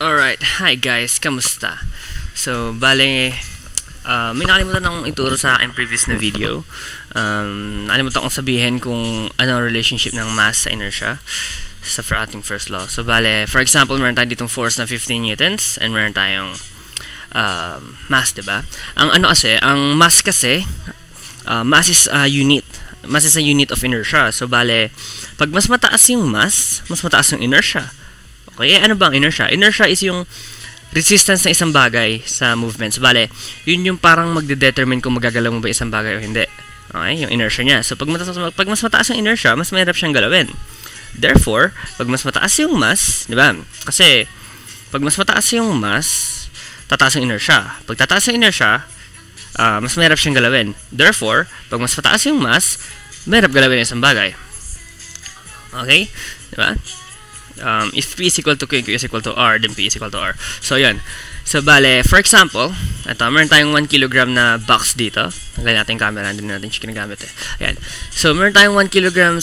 Alright, hi guys, kamusta? So, bale, may nakalimutan akong ituro sa aking previous na video. Nakalimutan akong sabihin kung ano ang relationship ng mass sa inertia sa ating first law. So, bale, for example, meron tayong ditong force na 15 newtons and meron tayong mass, diba? Ang mass kasi, mass is a unit. Mass is a unit of inertia. So, bale, pag mas mataas yung mass, mas mataas yung inertia. Okay, ano ba ang inertia? Inertia is yung resistance ng isang bagay sa movements. Bale, yun yung parang magde-determine kung magagalaw mo ba isang bagay o hindi. Okay, yung inertia niya. So, pag mas mataas ang inertia, mas mahirap siyang galawin. Therefore, pag mas mataas yung mass, di ba? Kasi, pag mas mataas yung mass, tataas ang inertia. Pag tataas ang inertia, mas mahirap siyang galawin. Therefore, pag mas mataas yung mass, mahirap galawin isang bagay. Okay? Di ba? If P is equal to Q and Q is equal to R, then P is equal to R. So, yun. So, bale, for example, ito, meron tayong 1 kilogram na box dito. Tanggalin natin yung camera, hindi natin siya ginagamit eh. Ayan. So, meron tayong 1 kilogram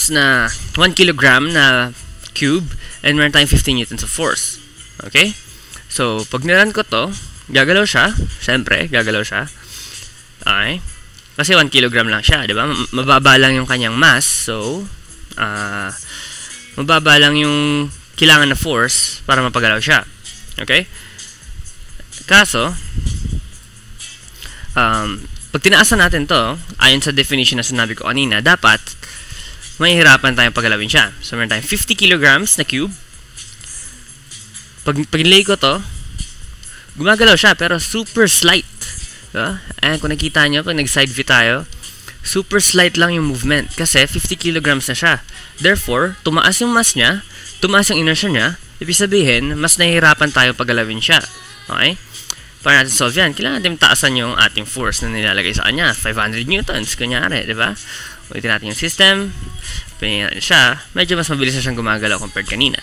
na cube, and meron tayong 15 newtons of force. Okay? So, pag nilan ko to, gagalaw siya. Siyempre, gagalaw siya. Okay? Kasi 1 kilogram lang siya, di ba? Mababa lang yung kanyang mass. So, mababa lang yung kailangan na force para mapagalaw siya. Okay? Kaso, pag tinaasan natin to, ayon sa definition na sinabi ko kanina, dapat mahihirapan tayong pagalawin siya. So, meron tayong 50 kilograms na cube. Pag nilay ko to, gumagalaw siya, pero super slight. Diba? Ayan, kung nakita nyo, pag nag-side view tayo, super slight lang yung movement. Kasi 50 kilograms na siya. Therefore, tumaas yung mass niya, tumaas yung inertia niya, ibig sabihin, mas nahihirapan tayo pagalawin siya. Okay? Para natin solve yan, kailangan natin taasan yung ating force na nilalagay sa kanya. 500 newtons, kunyari, di ba? Ulitin natin yung system, pinili natin siya, medyo mas mabilis na siyang gumagalaw compared kanina.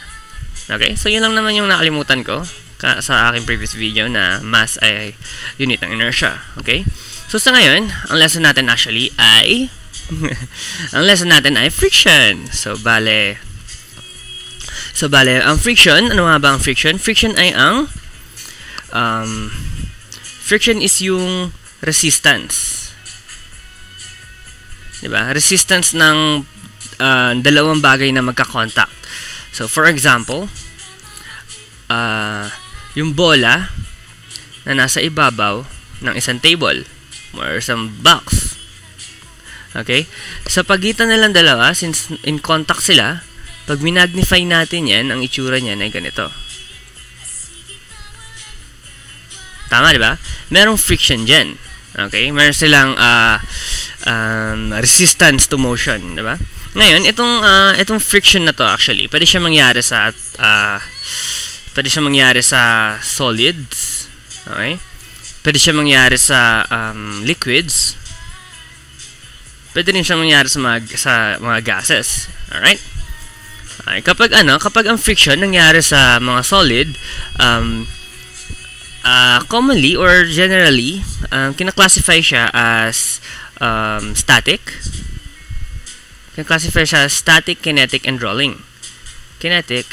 Okay? So, yun lang naman yung nakalimutan ko sa aking previous video na mass ay unit ng inertia. Okay? So, sa ngayon, ang lesson natin actually ay friction. So, bale, ang friction, ano nga ba ang friction? Friction ay friction is yung resistance. Diba? Resistance ng dalawang bagay na magka-contact. So, for example, yung bola na nasa ibabaw ng isang table or isang box. Okay? Sa pagitan nilang dalawa, since in contact sila, pag minagnify natin yan, ang itsura niyan ay ganito. Tama, di ba? Merong friction dyan. Okay? Meron silang resistance to motion, di ba? Ngayon, itong friction na to actually, pwede siya mangyari sa solids. Okay? Pwede siya mangyari sa liquids. Pwede rin siya mangyari sa mga gases. Alright? Okay, kapag ang friction nangyari sa mga solid, commonly or generally, kina-classify siya as static. Kina-classify siya as static, kinetic, and rolling. Kinetic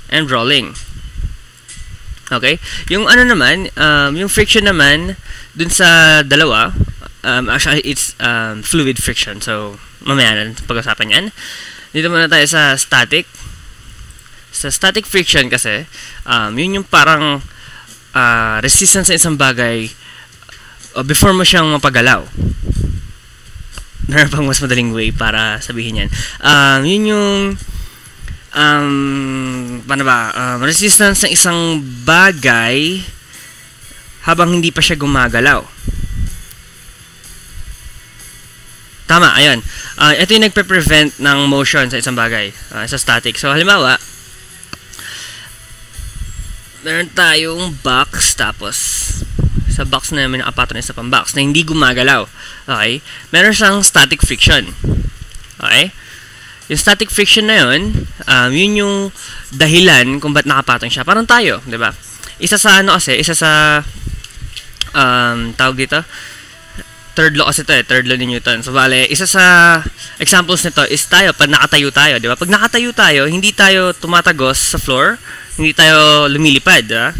and rolling. Okay? Yung yung friction naman dun sa dalawa, actually it's fluid friction. So, mamaya na pag-usapan yan. Dito muna tayo sa static. Sa static friction kasi, yun yung parang resistance sa isang bagay before mo siyang mapagalaw. Meron pang mas madaling way para sabihin yan. Yun yung resistance ng isang bagay habang hindi pa siya gumagalaw. Tama, ayun. Ito yung nagpe-prevent ng motion sa isang bagay, sa static. So, halimbawa, meron tayong box, tapos sa box na may nakapato na isa pang box na hindi gumagalaw. Okay? Meron siyang static friction. Okay? Yung static friction na yun, yun yung dahilan kung ba't nakapatong siya. Parang tayo, di ba? Isa sa tawag dito, third law kasi ito third law ni Newton. So bale, isa sa examples nito is tayo, pag nakatayo tayo, di ba? Pag nakatayo tayo, hindi tayo tumatagos sa floor, hindi tayo lumilipad, di ba?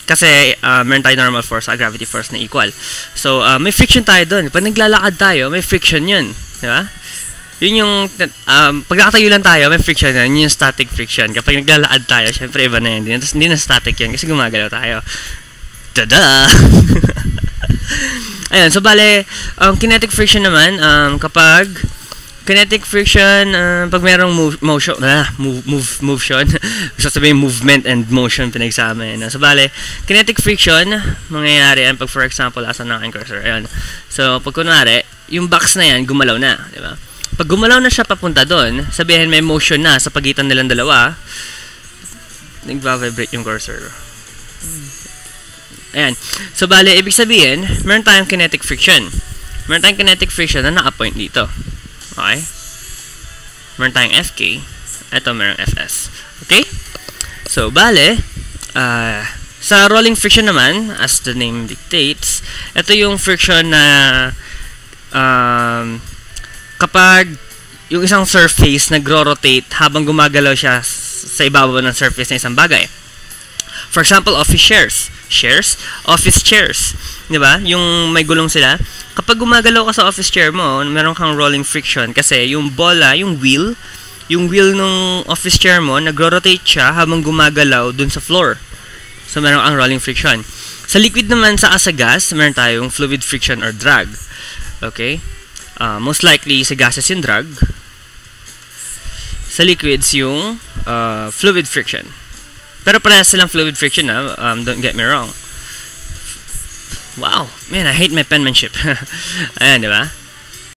Kasi meron tayo normal force at gravity force na equal. So may friction tayo doon. Pag naglalakad tayo, may friction yun, di ba? Yun yung pag nakatayo lang tayo, may friction yun, yun yung static friction. Kapag naglalakad tayo, syempre iba na yun. Hindi na static yun kasi gumagalaw tayo. Tada! Ayan, so bale, kinetic friction naman, kapag kinetic friction, pag merong motion, gusto sabihin movement and motion pinagsama yun. So bale, kinetic friction, mangyayari yan pag for example, asan na aking cursor, ayan. So pag kunwari, yung box na yan, gumalaw na, di ba? Pag gumalaw na siya papunta doon, sabihin may motion na sa pagitan nilang dalawa, nagva-vibrate yung cursor. Ayan. So, bale, ibig sabihin, meron tayong kinetic friction. Meron tayong kinetic friction na naka-point dito. Okay? Meron tayong Fk. Ito, meron Fs. Okay? So, bale, sa rolling friction naman, as the name dictates, ito yung friction na kapag yung isang surface nagro-rotate habang gumagalaw siya sa ibabaw ng surface ng isang bagay. For example, office office chairs. Diba? Yung may gulong sila. Kapag gumagalaw ka sa office chair mo, meron kang rolling friction kasi yung bola, yung wheel nung office chair mo, nagro-rotate siya habang gumagalaw dun sa floor. So, meron kang rolling friction. Sa liquid naman, sa gas, meron tayong fluid friction or drag. Okay? Most likely, sa gases yung drag. Sa liquids, yung fluid friction. Pero parehas silang fluid friction, don't get me wrong. Wow, man, I hate my penmanship. Ayan, di ba?